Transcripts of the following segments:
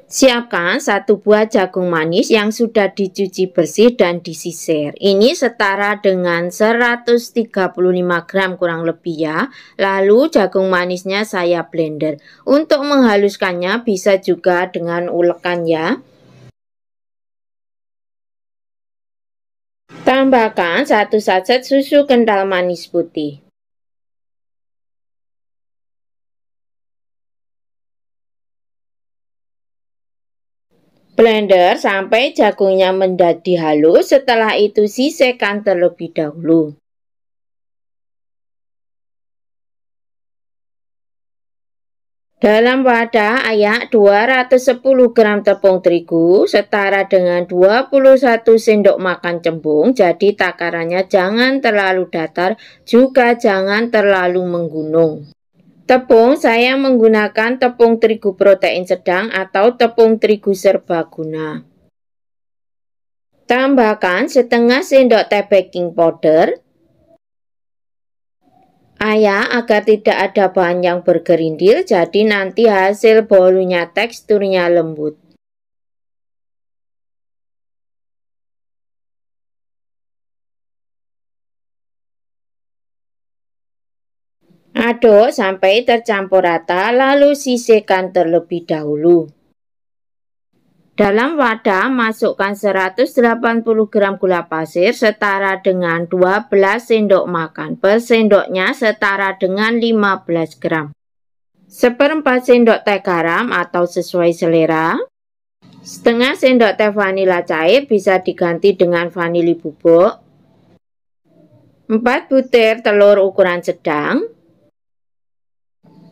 Siapkan 1 buah jagung manis yang sudah dicuci bersih dan disisir. Ini setara dengan 135 gram kurang lebih ya. Lalu jagung manisnya saya blender. Untuk menghaluskannya bisa juga dengan ulekan ya. Tambahkan 1 sachet susu kental manis putih. Blender sampai jagungnya menjadi halus, setelah itu sisihkan terlebih dahulu. Dalam wadah ayak 210 gram tepung terigu setara dengan 21 sendok makan cembung, jadi takarannya jangan terlalu datar, juga jangan terlalu menggunung. Tepung saya menggunakan tepung terigu protein sedang atau tepung terigu serbaguna. Tambahkan setengah sendok teh baking powder. Ayak agar tidak ada bahan yang bergerindil, jadi nanti hasil bolunya teksturnya lembut. Aduk sampai tercampur rata, lalu sisihkan terlebih dahulu. Dalam wadah masukkan 180 gram gula pasir setara dengan 12 sendok makan. Per sendoknya setara dengan 15 gram. 1/4 sendok teh garam atau sesuai selera. Setengah sendok teh vanila cair, bisa diganti dengan vanili bubuk. 4 butir telur ukuran sedang.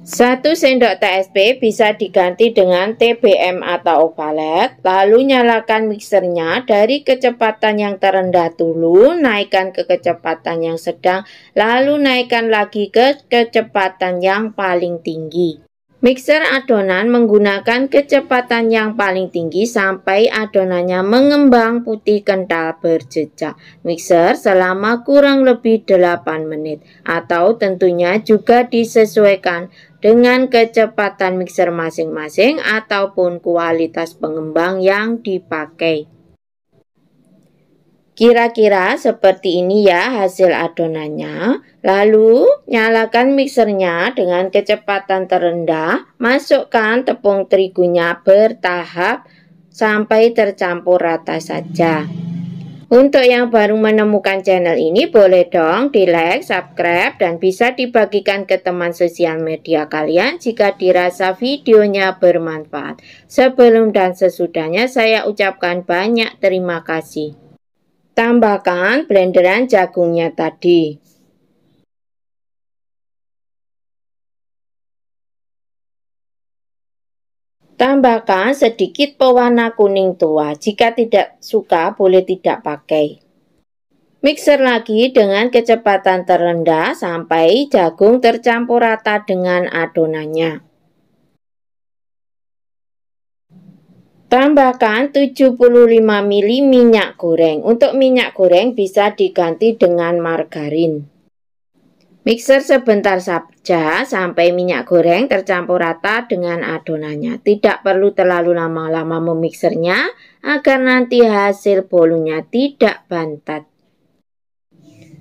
1 sendok TSP, bisa diganti dengan TBM atau ovalet. Lalu nyalakan mixernya dari kecepatan yang terendah dulu, naikkan ke kecepatan yang sedang, lalu naikkan lagi ke kecepatan yang paling tinggi. Mixer adonan menggunakan kecepatan yang paling tinggi sampai adonannya mengembang putih kental berjejak. Mixer selama kurang lebih 8 menit, atau tentunya juga disesuaikan dengan kecepatan mixer masing-masing ataupun kualitas pengembang yang dipakai. Kira-kira seperti ini ya hasil adonannya. Lalu nyalakan mixernya dengan kecepatan terendah. Masukkan tepung terigunya bertahap sampai tercampur rata saja. Untuk yang baru menemukan channel ini, boleh dong di like, subscribe, dan bisa dibagikan ke teman sosial media kalian jika dirasa videonya bermanfaat. Sebelum dan sesudahnya saya ucapkan banyak terima kasih. Tambahkan blenderan jagungnya tadi. Tambahkan sedikit pewarna kuning tua. Jika tidak suka, boleh tidak pakai. Mixer lagi dengan kecepatan terendah sampai jagung tercampur rata dengan adonannya. Tambahkan 75 ml minyak goreng. Untuk minyak goreng bisa diganti dengan margarin. Mixer sebentar saja sampai minyak goreng tercampur rata dengan adonannya. Tidak perlu terlalu lama-lama memixernya agar nanti hasil bolunya tidak bantat.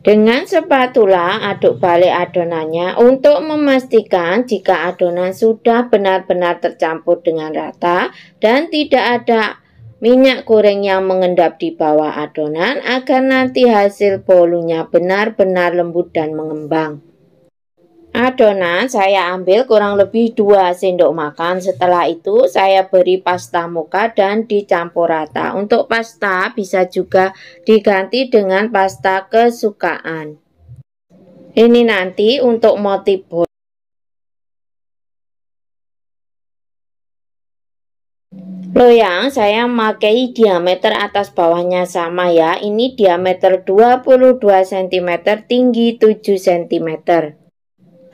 Dengan spatula aduk balik adonannya untuk memastikan jika adonan sudah benar-benar tercampur dengan rata dan tidak ada minyak goreng yang mengendap di bawah adonan agar nanti hasil bolunya benar-benar lembut dan mengembang. Adonan saya ambil kurang lebih 2 sendok makan. Setelah itu saya beri pasta mocha dan dicampur rata. Untuk pasta bisa juga diganti dengan pasta kesukaan. Ini nanti untuk motif bol. Loyang saya memakai diameter atas bawahnya sama ya. Ini diameter 22 cm, tinggi 7 cm.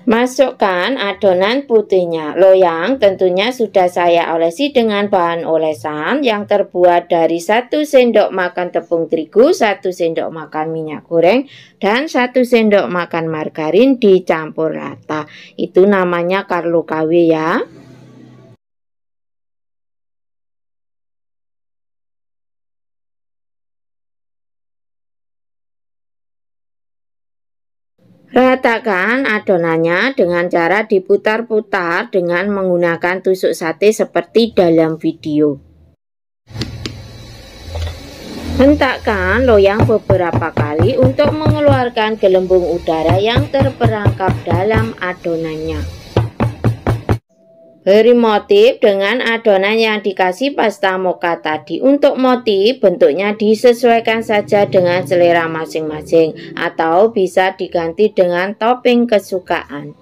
Masukkan adonan putihnya. Loyang tentunya sudah saya olesi dengan bahan olesan yang terbuat dari 1 sendok makan tepung terigu, 1 sendok makan minyak goreng, dan 1 sendok makan margarin dicampur rata. Itu namanya Carlo KW ya. Ratakan adonannya dengan cara diputar-putar dengan menggunakan tusuk sate seperti dalam video. Hentakkan loyang beberapa kali untuk mengeluarkan gelembung udara yang terperangkap dalam adonannya. Beri motif dengan adonan yang dikasih pasta mocha tadi. Untuk motif bentuknya disesuaikan saja dengan selera masing-masing atau bisa diganti dengan topping kesukaan.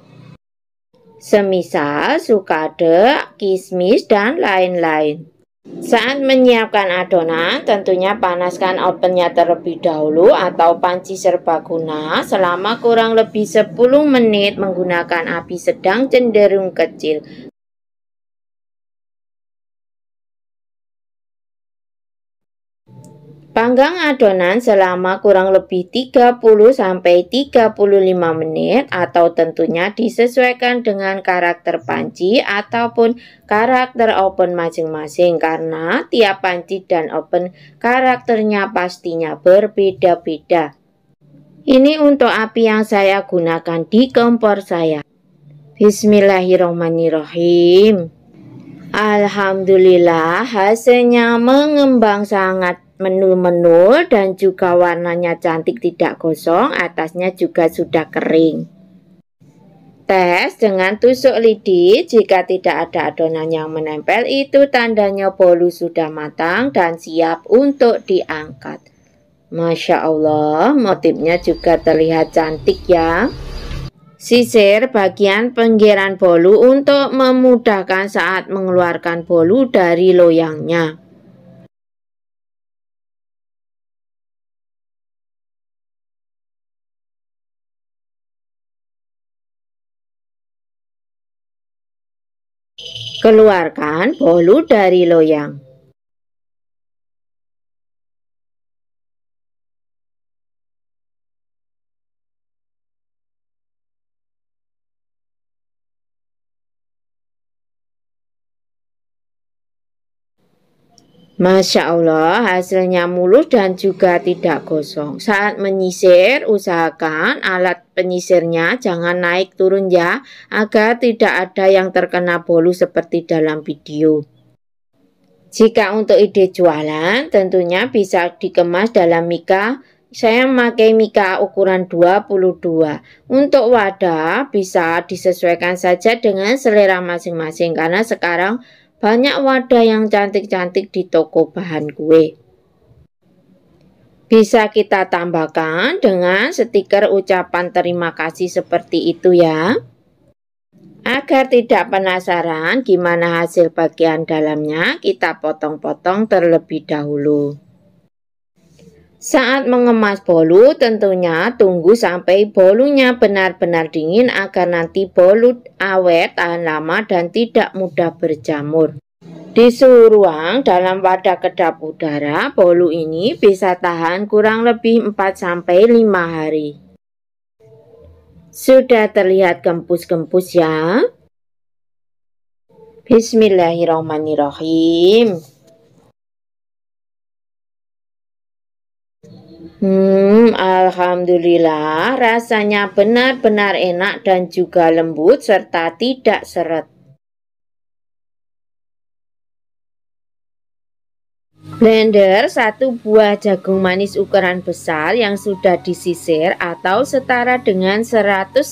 Semisal sukade, kismis, dan lain-lain. Saat menyiapkan adonan, tentunya panaskan ovennya terlebih dahulu atau panci serbaguna selama kurang lebih 10 menit menggunakan api sedang cenderung kecil. Panggang adonan selama kurang lebih 30-35 menit atau tentunya disesuaikan dengan karakter panci ataupun karakter oven masing-masing karena tiap panci dan oven karakternya pastinya berbeda-beda. Ini untuk api yang saya gunakan di kompor saya. Bismillahirrahmanirrahim. Alhamdulillah hasilnya mengembang sangat menul-menul dan juga warnanya cantik, tidak gosong, atasnya juga sudah kering. Tes dengan tusuk lidi, jika tidak ada adonan yang menempel itu tandanya bolu sudah matang dan siap untuk diangkat. Masya Allah, motifnya juga terlihat cantik ya. Sisir bagian pinggiran bolu untuk memudahkan saat mengeluarkan bolu dari loyangnya. Keluarkan bolu dari loyang. Masya Allah, hasilnya mulus dan juga tidak gosong. Saat menyisir, usahakan alat penyisirnya jangan naik turun ya, agar tidak ada yang terkena bolu seperti dalam video. Jika untuk ide jualan, tentunya bisa dikemas dalam mika. Saya memakai mika ukuran 22. Untuk wadah bisa disesuaikan saja dengan selera masing-masing karena sekarang banyak wadah yang cantik-cantik di toko bahan kue. Bisa kita tambahkan dengan stiker ucapan terima kasih seperti itu ya. Agar tidak penasaran gimana hasil bagian dalamnya, kita potong-potong terlebih dahulu. Saat mengemas bolu, tentunya tunggu sampai bolunya benar-benar dingin agar nanti bolu awet, tahan lama, dan tidak mudah berjamur. Di suhu ruang dalam wadah kedap udara, bolu ini bisa tahan kurang lebih 4-5 hari. Sudah terlihat gempus-gempus ya. Bismillahirrahmanirrahim. Alhamdulillah, rasanya benar-benar enak dan juga lembut serta tidak seret. Blender 1 buah jagung manis ukuran besar yang sudah disisir atau setara dengan 150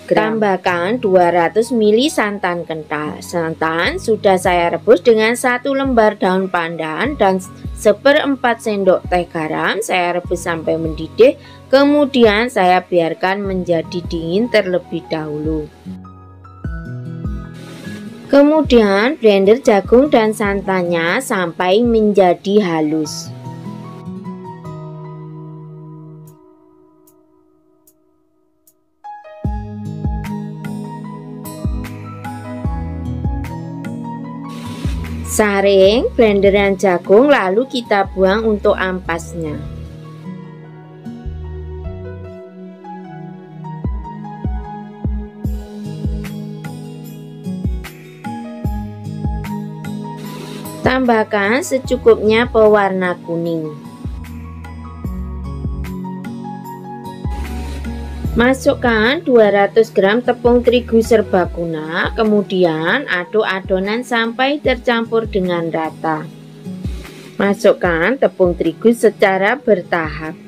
gram. Tambahkan 200 ml santan kental. Santan sudah saya rebus dengan 1 lembar daun pandan dan 1/4 sendok teh garam. Saya rebus sampai mendidih, kemudian saya biarkan menjadi dingin terlebih dahulu. Kemudian blender jagung dan santannya sampai menjadi halus. Saring blenderan jagung lalu kita buang untuk ampasnya. Tambahkan secukupnya pewarna kuning. Masukkan 200 gram tepung terigu serbaguna, kemudian aduk adonan sampai tercampur dengan rata. Masukkan tepung terigu secara bertahap.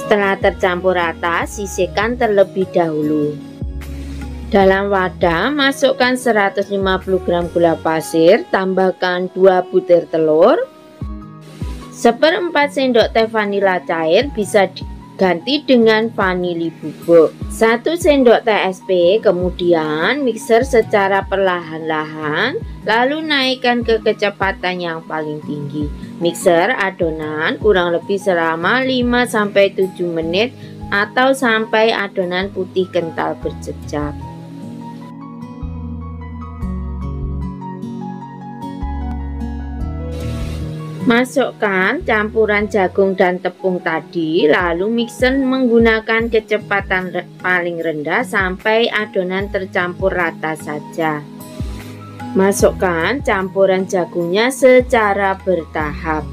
Setelah tercampur rata, sisihkan terlebih dahulu. Dalam wadah, masukkan 150 gram gula pasir, tambahkan 2 butir telur, 1/4 sendok teh vanila cair, bisa diganti dengan vanili bubuk, 1 sendok teh SP, kemudian mixer secara perlahan-lahan, lalu naikkan ke kecepatan yang paling tinggi. Mixer adonan kurang lebih selama 5-7 menit atau sampai adonan putih kental berjejak. Masukkan campuran jagung dan tepung tadi, lalu mixer menggunakan kecepatan paling rendah sampai adonan tercampur rata saja. Masukkan campuran jagungnya secara bertahap.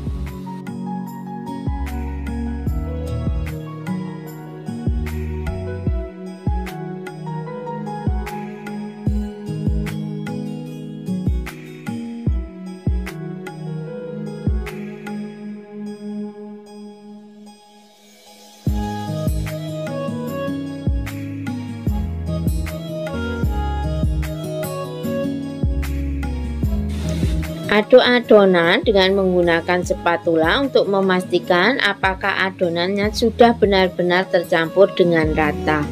Aduk adonan dengan menggunakan spatula untuk memastikan apakah adonannya sudah benar-benar tercampur dengan rata.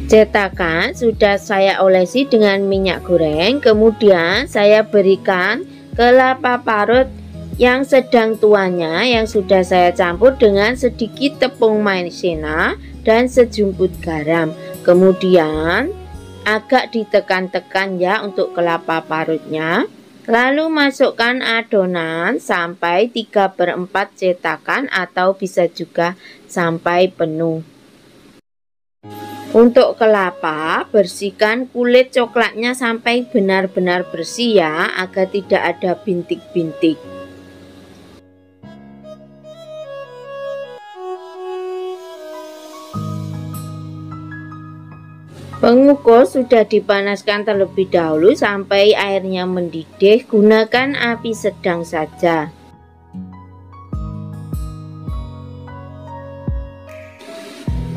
Cetakan sudah saya olesi dengan minyak goreng, kemudian saya berikan kelapa parut yang sedang tuanya yang sudah saya campur dengan sedikit tepung maizena dan sejumput garam. Kemudian agak ditekan-tekan ya untuk kelapa parutnya. Lalu masukkan adonan sampai 3/4 cetakan atau bisa juga sampai penuh. Untuk kelapa, bersihkan kulit coklatnya sampai benar-benar bersih ya, agar tidak ada bintik-bintik. Pengukus sudah dipanaskan terlebih dahulu sampai airnya mendidih, gunakan api sedang saja.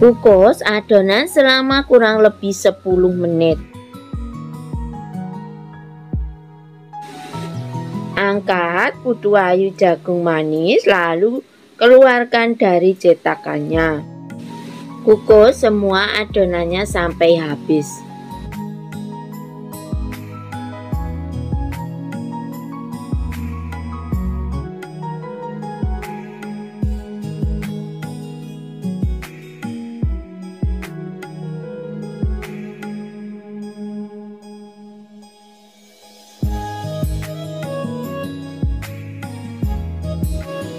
Kukus adonan selama kurang lebih 10 menit. Angkat putu ayu jagung manis, lalu keluarkan dari cetakannya. Kukus semua adonannya sampai habis.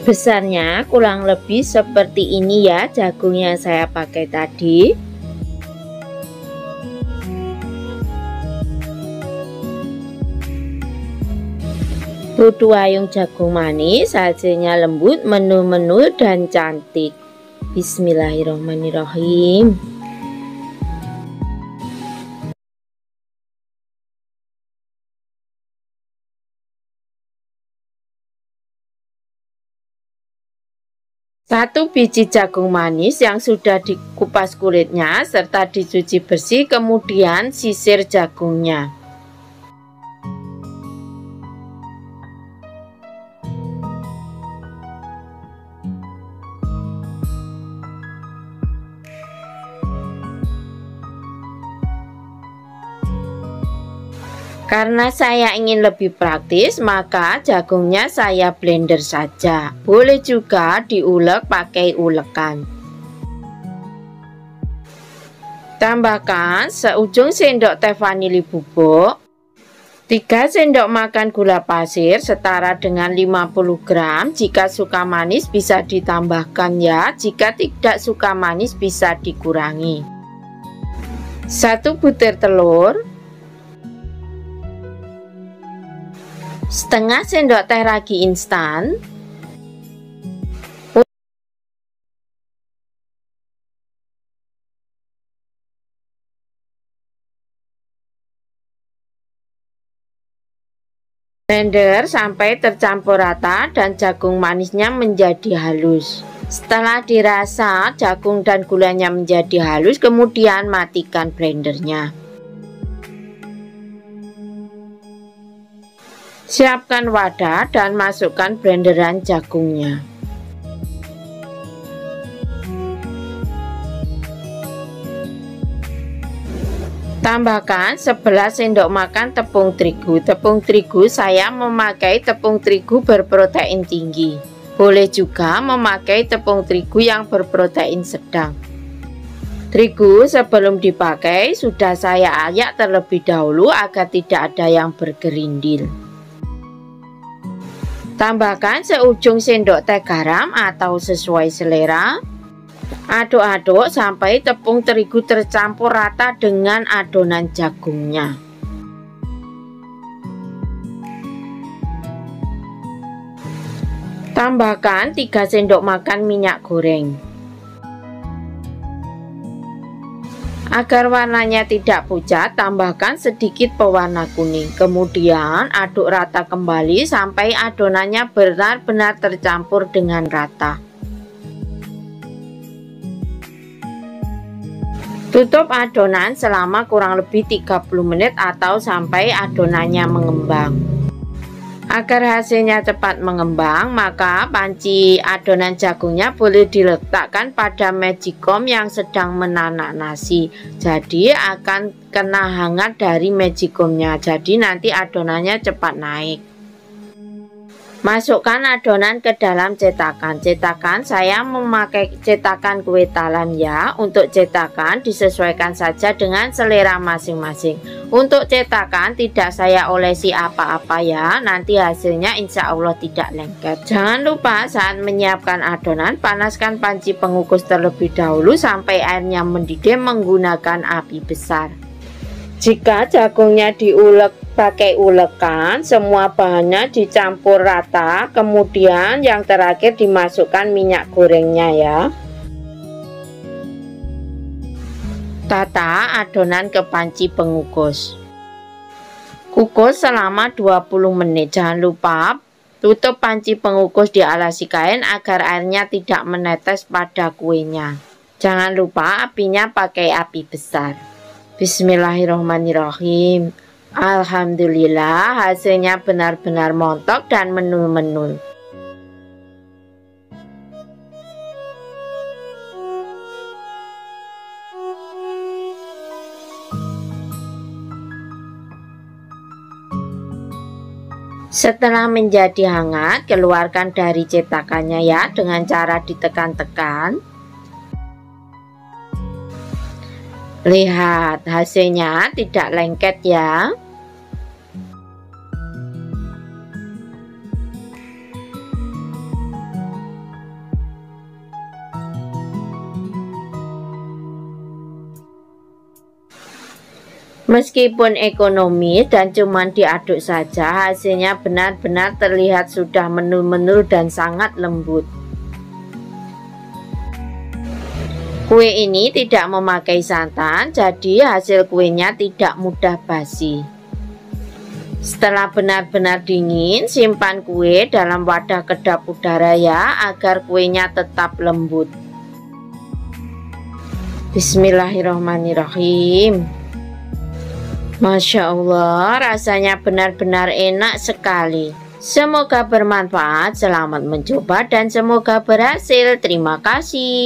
Besarnya kurang lebih seperti ini ya jagung yang saya pakai tadi. Putu ayung jagung manis, hasilnya lembut, menul-menul dan cantik. Bismillahirrahmanirrahim. Satu biji jagung manis yang sudah dikupas kulitnya serta dicuci bersih, kemudian sisir jagungnya. Karena saya ingin lebih praktis, maka jagungnya saya blender saja. Boleh juga diulek pakai ulekan. Tambahkan seujung sendok teh vanili bubuk, 3 sendok makan gula pasir setara dengan 50 gram. Jika suka manis bisa ditambahkan ya, jika tidak suka manis bisa dikurangi. 1 butir telur, setengah sendok teh ragi instan, blender sampai tercampur rata dan jagung manisnya menjadi halus. Setelah dirasa jagung dan gulanya menjadi halus, kemudian matikan blendernya. Siapkan wadah dan masukkan blenderan jagungnya. Tambahkan 11 sendok makan tepung terigu. Tepung terigu saya memakai tepung terigu berprotein tinggi. Boleh juga memakai tepung terigu yang berprotein sedang. Terigu sebelum dipakai sudah saya ayak terlebih dahulu agar tidak ada yang bergerindil. Tambahkan seujung sendok teh garam atau sesuai selera. Aduk-aduk sampai tepung terigu tercampur rata dengan adonan jagungnya. Tambahkan 3 sendok makan minyak goreng. Agar warnanya tidak pucat, tambahkan sedikit pewarna kuning. Kemudian aduk rata kembali sampai adonannya benar-benar tercampur dengan rata. Tutup adonan selama kurang lebih 30 menit atau sampai adonannya mengembang. Agar hasilnya cepat mengembang, maka panci adonan jagungnya boleh diletakkan pada magicom yang sedang menanak nasi. Jadi akan kena hangat dari magicomnya. Jadi nanti adonannya cepat naik. Masukkan adonan ke dalam cetakan. Cetakan saya memakai cetakan kue talam ya. Untuk cetakan disesuaikan saja dengan selera masing-masing. Untuk cetakan tidak saya olesi apa-apa ya. Nanti hasilnya insya Allah tidak lengket. Jangan lupa saat menyiapkan adonan, panaskan panci pengukus terlebih dahulu sampai airnya mendidih menggunakan api besar. Jika jagungnya diulek pakai ulekan, semua bahannya dicampur rata, kemudian yang terakhir dimasukkan minyak gorengnya ya. Tata adonan ke panci pengukus. Kukus selama 20 menit. Jangan lupa tutup panci pengukus, dialasi kain agar airnya tidak menetes pada kuenya. Jangan lupa apinya pakai api besar. Bismillahirrahmanirrahim. Alhamdulillah hasilnya benar-benar montok dan menul-menul. Setelah menjadi hangat, keluarkan dari cetakannya ya dengan cara ditekan-tekan. Lihat hasilnya tidak lengket ya. Meskipun ekonomis dan cuman diaduk saja, hasilnya benar-benar terlihat sudah menul-menul dan sangat lembut. Kue ini tidak memakai santan, jadi hasil kuenya tidak mudah basi. Setelah benar-benar dingin, simpan kue dalam wadah kedap udara ya, agar kuenya tetap lembut. Bismillahirrahmanirrahim. Masya Allah, rasanya benar-benar enak sekali. Semoga bermanfaat, selamat mencoba dan semoga berhasil. Terima kasih.